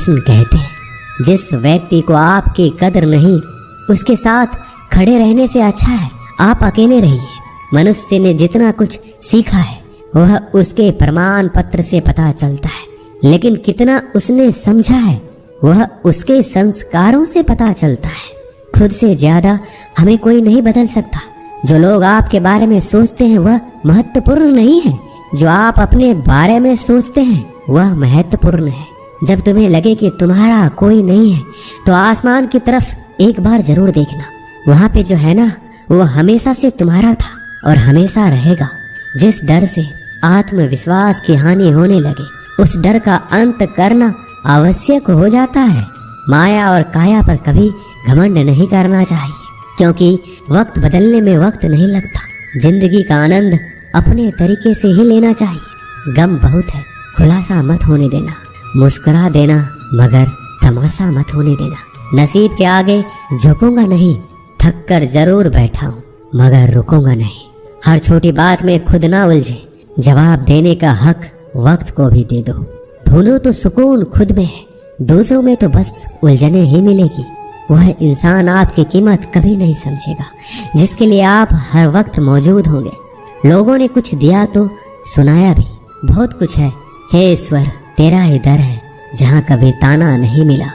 कृष्ण कहते हैं, जिस व्यक्ति को आपकी कदर नहीं, उसके साथ खड़े रहने से अच्छा है आप अकेले रहिए। मनुष्य ने जितना कुछ सीखा है वह उसके प्रमाण पत्र से पता चलता है, लेकिन कितना उसने समझा है वह उसके संस्कारों से पता चलता है। खुद से ज्यादा हमें कोई नहीं बदल सकता। जो लोग आपके बारे में सोचते हैं वह महत्वपूर्ण नहीं है, जो आप अपने बारे में सोचते हैं वह महत्वपूर्ण है। जब तुम्हें लगे कि तुम्हारा कोई नहीं है तो आसमान की तरफ एक बार जरूर देखना। वहां पे जो है ना वो हमेशा से तुम्हारा था और हमेशा रहेगा। जिस डर से आत्मविश्वास की हानि होने लगे उस डर का अंत करना आवश्यक हो जाता है। माया और काया पर कभी घमंड नहीं करना चाहिए, क्योंकि वक्त बदलने में वक्त नहीं लगता। जिंदगी का आनंद अपने तरीके से ही लेना चाहिए। गम बहुत है, खुलासा मत होने देना। मुस्कुरा देना मगर तमाशा मत होने देना। नसीब के आगे झुकूंगा नहीं, थक कर जरूर बैठा हूँ मगर रुकूंगा नहीं। हर छोटी बात में खुद ना उलझे, जवाब देने का हक वक्त को भी दे दो। ढूंढो तो सुकून खुद में है, दूसरों में तो बस उलझने ही मिलेगी। वह इंसान आपकी कीमत कभी नहीं समझेगा जिसके लिए आप हर वक्त मौजूद होंगे। लोगों ने कुछ दिया तो सुनाया भी, बहुत कुछ है। हे ईश्वर तेरा ही दर है जहाँ कभी ताना नहीं मिला।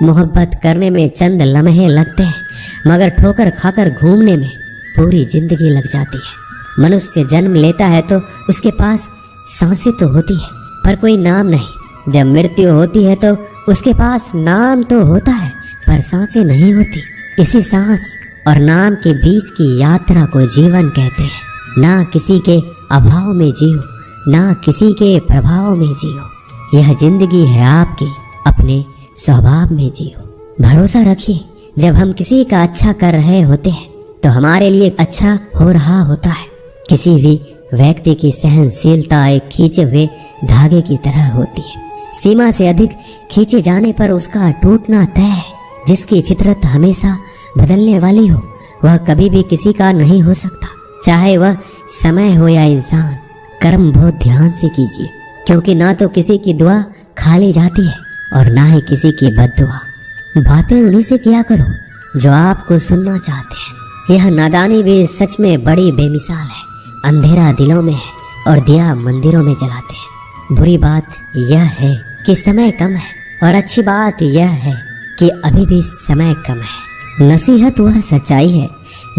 मोहब्बत करने में चंद लम्हे लगते हैं मगर ठोकर खाकर घूमने में पूरी जिंदगी लग जाती है। मनुष्य जन्म लेता है तो उसके पास सांसें तो होती है पर कोई नाम नहीं। जब मृत्यु होती है तो उसके पास नाम तो होता है पर सांसें नहीं होती। इसी सांस और नाम के बीच की यात्रा को जीवन कहते हैं। ना किसी के अभाव में जियो, ना किसी के प्रभाव में जियो। यह जिंदगी है आपकी, अपने स्वभाव में जियो। भरोसा रखिए, जब हम किसी का अच्छा कर रहे होते हैं तो हमारे लिए अच्छा हो रहा होता है। किसी भी व्यक्ति की सहनशीलता एक खींचे हुए धागे की तरह होती है। सीमा से अधिक खींचे जाने पर उसका टूटना तय है। जिसकी फितरत हमेशा बदलने वाली हो वह कभी भी किसी का नहीं हो सकता, चाहे वह समय हो या इंसान। कर्म बहुत ध्यान से कीजिए, क्योंकि ना तो किसी की दुआ खाली जाती है और ना ही किसी की बद्दुआ। बातें उन्हीं से किया करो जो आपको सुनना चाहते हैं। यह नादानी भी सच में बड़ी बेमिसाल है। अंधेरा दिलों में है और दिया मंदिरों में जलाते हैं। बुरी बात यह है कि समय कम है और अच्छी बात यह है कि अभी भी समय कम है। नसीहत वह सच्चाई है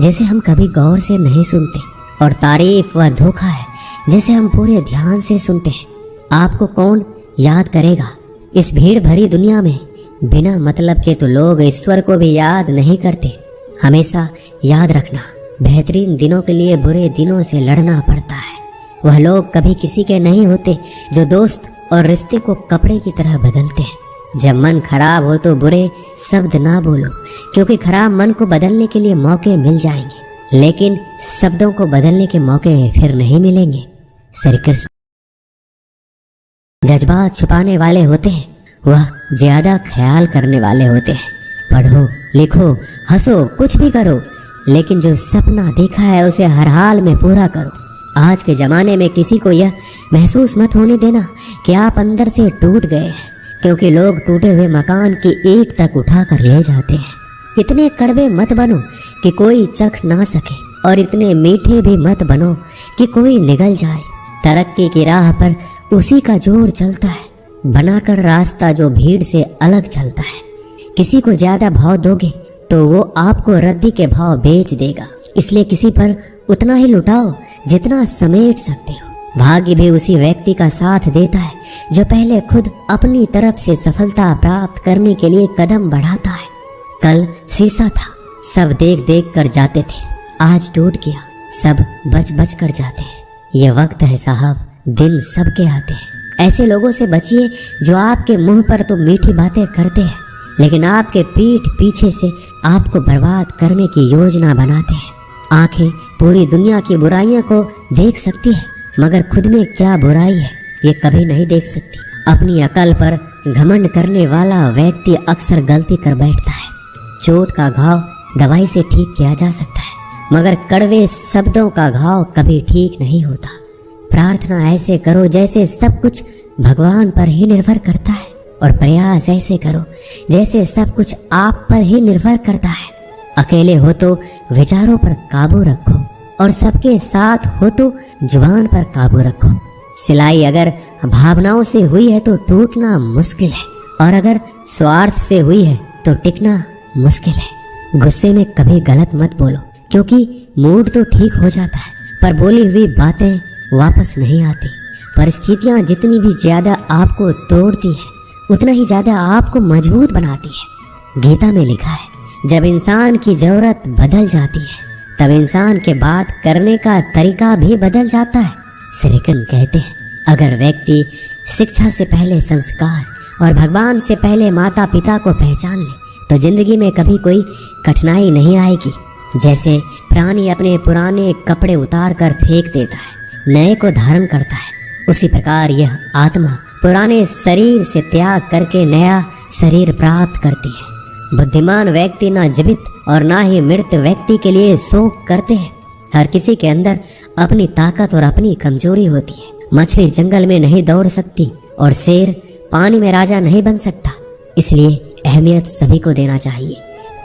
जिसे हम कभी गौर से नहीं सुनते और तारीफ वह धोखा है जिसे हम पूरे ध्यान से सुनते हैं। आपको कौन याद करेगा इस भीड़ भरी दुनिया में? बिना मतलब के तो लोग ईश्वर को भी याद नहीं करते। हमेशा याद रखना, बेहतरीन दिनों के लिए बुरे दिनों से लड़ना पड़ता है। वह लोग कभी किसी के नहीं होते जो दोस्त और रिश्ते को कपड़े की तरह बदलते हैं। जब मन खराब हो तो बुरे शब्द ना बोलो, क्योंकि खराब मन को बदलने के लिए मौके मिल जाएंगे, लेकिन शब्दों को बदलने के मौके फिर नहीं मिलेंगे। श्री कृष्ण जज्बात छुपाने वाले होते हैं, वह ज्यादा ख्याल करने वाले होते हैं। पढ़ो, लिखो, हंसो, कुछ भी करो, लेकिन जो सपना देखा है उसे हर हाल में पूरा करो। आज के जमाने में किसी को यह महसूस मत होने देना कि आप अंदर से टूट गए हैं, क्योंकि लोग टूटे हुए मकान की ईंट तक उठा कर ले जाते हैं। इतने कड़वे मत बनो कि कोई चख ना सके और इतने मीठे भी मत बनो कि कोई निगल जाए। तरक्की की राह पर उसी का जोर चलता है, बनाकर रास्ता जो भीड़ से अलग चलता है। किसी को ज्यादा भाव दोगे तो वो आपको रद्दी के भाव बेच देगा, इसलिए किसी पर उतना ही लुटाओ जितना समेट सकते हो। भाग्य भी उसी व्यक्ति का साथ देता है जो पहले खुद अपनी तरफ से सफलता प्राप्त करने के लिए कदम बढ़ाता है। कल शीशा था, सब देख देख कर जाते थे, आज टूट गया, सब बच बच कर जाते हैं। ये वक्त है साहब, दिन सबके आते हैं। ऐसे लोगों से बचिए जो आपके मुंह पर तो मीठी बातें करते हैं, लेकिन आपके पीठ पीछे से आपको बर्बाद करने की योजना बनाते हैं। आंखें पूरी दुनिया की बुराइयों को देख सकती है, मगर खुद में क्या बुराई है ये कभी नहीं देख सकती। अपनी अकल पर घमंड करने वाला व्यक्ति अक्सर गलती कर बैठता है। चोट का घाव दवाई से ठीक किया जा सकता है, मगर कड़वे शब्दों का घाव कभी ठीक नहीं होता। प्रार्थना ऐसे करो जैसे सब कुछ भगवान पर ही निर्भर करता है और प्रयास ऐसे करो जैसे सब कुछ आप पर ही निर्भर करता है। अकेले हो तो विचारों पर काबू रखो और सबके साथ हो तो जुबान पर काबू रखो। सिलाई अगर भावनाओं से हुई है तो टूटना मुश्किल है, और अगर स्वार्थ से हुई है तो टिकना मुश्किल है। गुस्से में कभी गलत मत बोलो, क्योंकि मूड तो ठीक हो जाता है पर बोली हुई बातें वापस नहीं आती। परिस्थितियां जितनी भी ज्यादा आपको तोड़ती है उतना ही ज्यादा आपको मजबूत बनाती है। गीता में लिखा है, जब इंसान की जरूरत बदल जाती है तब इंसान के बात करने का तरीका भी बदल जाता है। श्री कृष्ण कहते हैं, अगर व्यक्ति शिक्षा से पहले संस्कार और भगवान से पहले माता पिता को पहचान ले तो जिंदगी में कभी कोई कठिनाई नहीं आएगी। जैसे प्राणी अपने पुराने कपड़े उतार कर फेंक देता है, नए को धारण करता है, उसी प्रकार यह आत्मा पुराने शरीर से त्याग करके नया शरीर प्राप्त करती है। बुद्धिमान व्यक्ति ना जीवित और ना ही मृत व्यक्ति के लिए शोक करते हैं। हर किसी के अंदर अपनी ताकत और अपनी कमजोरी होती है। मछली जंगल में नहीं दौड़ सकती और शेर पानी में राजा नहीं बन सकता, इसलिए अहमियत सभी को देना चाहिए।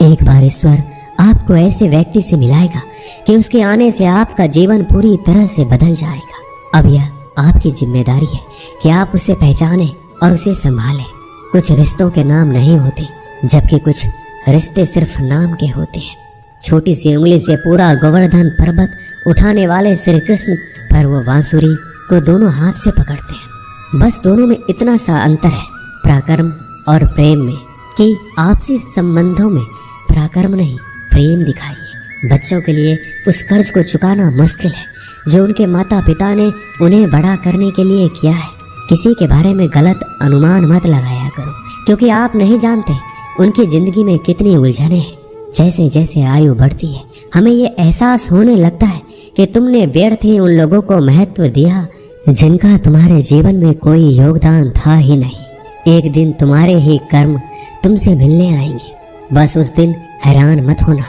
एक बार ईश्वर आपको ऐसे व्यक्ति से मिलाएगा कि उसके आने से आपका जीवन पूरी तरह से बदल जाएगा। अब यह आपकी जिम्मेदारी है कि आप उसे पहचानें और उसे संभालें। कुछ रिश्तों के नाम नहीं होते, जबकि कुछ रिश्ते सिर्फ नाम के होते हैं। छोटी सी उंगली से पूरा गोवर्धन पर्वत उठाने वाले श्री कृष्ण पर वो बांसुरी को दोनों हाथ से पकड़ते हैं। बस दोनों में इतना सा अंतर है पराक्रम और प्रेम में कि आपसी संबंधों में पराक्रम नहीं प्रेम दिखाइए। बच्चों के लिए उस कर्ज को चुकाना मुश्किल है जो उनके माता पिता ने उन्हें बड़ा करने के लिए किया है। किसी के बारे में गलत अनुमान मत लगाया करो, क्योंकि आप नहीं जानते उनकी जिंदगी में कितनी उलझनें हैं। जैसे जैसे आयु बढ़ती है हमें ये एहसास होने लगता है कि तुमने व्यर्थ ही उन लोगों को महत्व दिया जिनका तुम्हारे जीवन में कोई योगदान था ही नहीं। एक दिन तुम्हारे ही कर्म तुमसे मिलने आएंगे। बस उस दिन हैरान मत होना,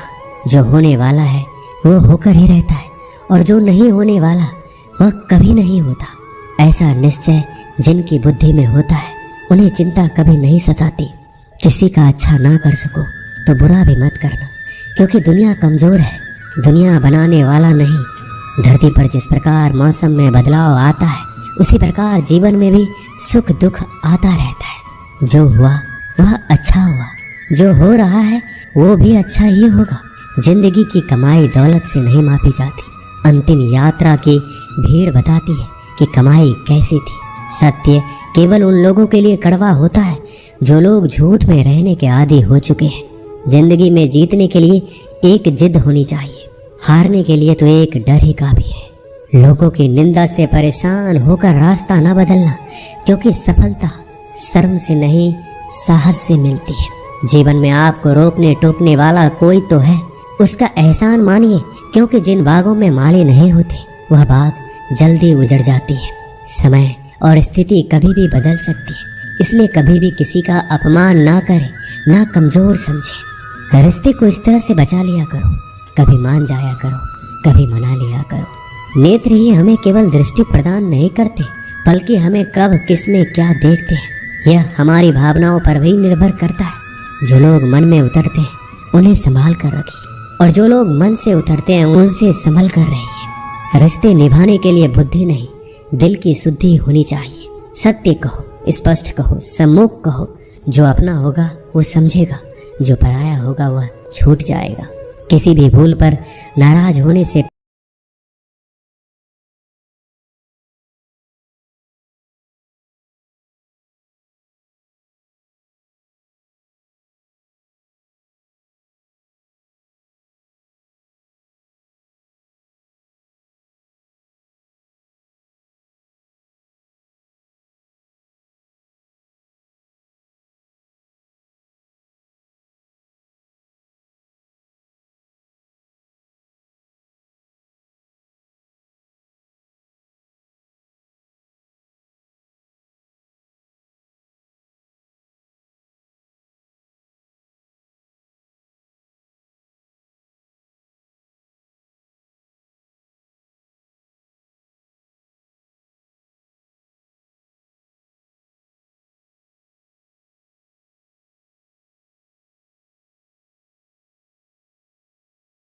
जो होने वाला है वो होकर ही रहता है और जो नहीं होने वाला वह कभी नहीं होता। ऐसा निश्चय जिनकी बुद्धि में होता है उन्हें चिंता कभी नहीं सताती। किसी का अच्छा ना कर सको तो बुरा भी मत करना, क्योंकि दुनिया कमजोर है, दुनिया बनाने वाला नहीं। धरती पर जिस प्रकार मौसम में बदलाव आता है उसी प्रकार जीवन में भी सुख दुख आता रहता है। जो हुआ वह अच्छा हुआ, जो हो रहा है वो भी अच्छा ही होगा। जिंदगी की कमाई दौलत से नहीं मापी जाती। अंतिम यात्रा की भीड़ बताती है कि कमाई कैसी थी। सत्य केवल उन लोगों के लिए कड़वा होता है जो लोग झूठ में रहने के आदी हो चुके हैं। जिंदगी में जीतने के लिए एक जिद होनी चाहिए, हारने के लिए तो एक डर ही काफी है। लोगों की निंदा से परेशान होकर रास्ता न बदलना, क्योंकि सफलता शर्म से नहीं साहस से मिलती है। जीवन में आपको रोकने टोकने वाला कोई तो है, उसका एहसान मानिए, क्योंकि जिन बागों में माली नहीं होती वह बाग जल्दी उजड़ जाती है। समय और स्थिति कभी भी बदल सकती है, इसलिए कभी भी किसी का अपमान ना करें, ना कमजोर समझे। रिश्ते को इस तरह से बचा लिया करो, कभी मान जाया करो, कभी मना लिया करो। नेत्र ही हमें केवल दृष्टि प्रदान नहीं करते, बल्कि हमें कब किस में क्या देखते हैं यह हमारी भावनाओं पर भी निर्भर करता है। जो लोग मन में उतरते हैं उन्हें संभाल कर रखिए, और जो लोग मन से उतरते हैं उनसे संभल कर रहिए। रिश्ते निभाने के लिए बुद्धि नहीं, दिल की शुद्धि होनी चाहिए। सत्य कहो, स्पष्ट कहो, सम्मुख कहो। जो अपना होगा वो समझेगा, जो पराया होगा वह छूट जाएगा। किसी भी भूल पर नाराज होने से